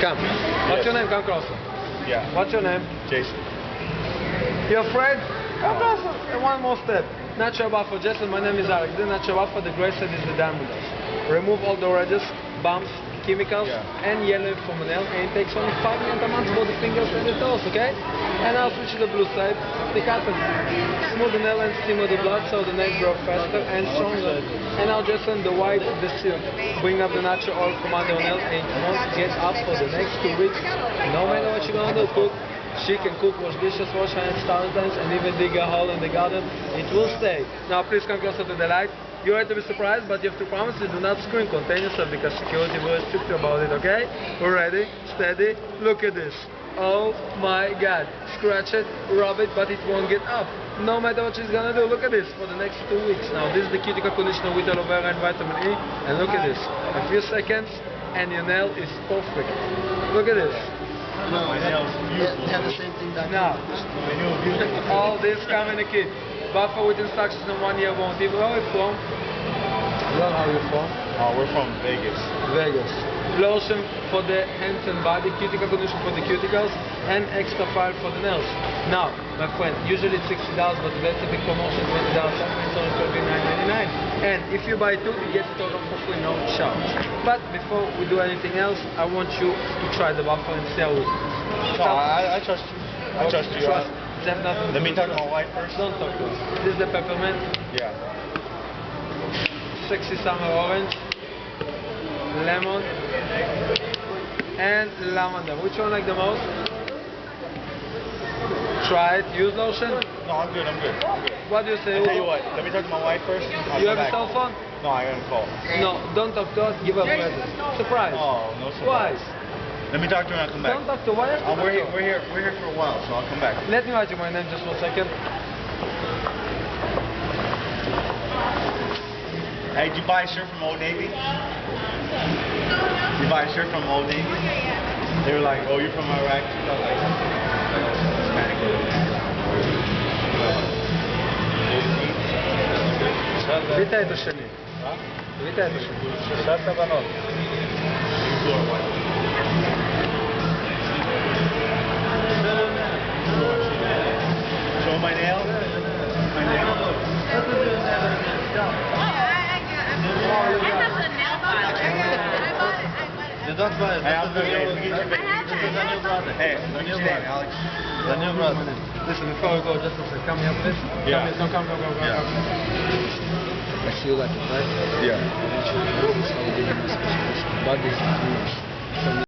Come. What's your name? Come closer. Yeah. What's your name? Jason. You afraid? Come closer. And one more step. Natural buffer. Jason, my name is Alex. The natural buffer, the gray side is the diamond dust. Remove all the ridges, bumps, chemicals, and yellow from the nail. And it takes only 5 minutes a month for the fingers and the toes, okay? And I'll switch to the blue side. The cotton. Smooth the nail and stimulate the blood so the nails grow faster and stronger. And now Jason, the white, the silk. Bring up the natural oil from under your nail and it won't get up for the next 2 weeks. No matter what you're gonna do, cook. She can cook, wash dishes, wash hands, thousands, and even dig a hole in the garden. It will stay. Now please come closer to the light. You're ready to be surprised, but you have to promise you do not scream. Contain yourself because security will restrict you about it, okay? We're ready, steady, look at this. Oh my God. Scratch it, rub it, but it won't get up. No matter what she's gonna do, look at this for the next 2 weeks. Now this is the cuticle conditioner with aloe vera and vitamin E, and look at this. A few seconds, and your nail is perfect. Look at this. No, my nails beautiful. They have the same thing back Now, My nails beautiful. all this come in a kit. Buffer with instructions in 1 year warranty. Where are you from? Where are you from? Oh, we're from Vegas. Vegas. Lotion for the hands and body, cuticle conditioner for the cuticles, and extra file for the nails. Now, my friend, usually it's $60, but that's a big promotion, $20. It's only $39.99. And if you buy 2, you get it all for free, no charge. But before we do anything else, I want you to try the buffer and see how it No, I trust you. I trust you. Let me talk to my wife first. Don't talk to us. This is the peppermint, Yeah. sexy summer orange, lemon, and lavender. Which one like the most? Try it. Use lotion. No, I'm good. I'm good. What do you say? I'll tell you what. Let me talk to my wife first. I'll You come have a back. cell phone? No, I gotta call. No, don't talk to us. Give her a present. Surprise. Oh, no Why? surprise. Let me talk to her and I'll come back. Don't talk to why? We're here for a while, so I'll come back. Let me write you my name just 1 second. Hey, did you buy a shirt from Old Navy? You buy a shirt from Old Navy? They were like, oh, you're from Iraq? I was like, oh, it's kind of good. ויתה את השני. ויתה את השני. שעת הבנות. Show my nail? My nail? You don't buy it. Hey, I'm good. Hey, what's your name, Alex? Daniel brother. Listen, before we go, just a second. Come here, please. Yeah. Come. Yeah. I see you like it, right? Yeah. Body.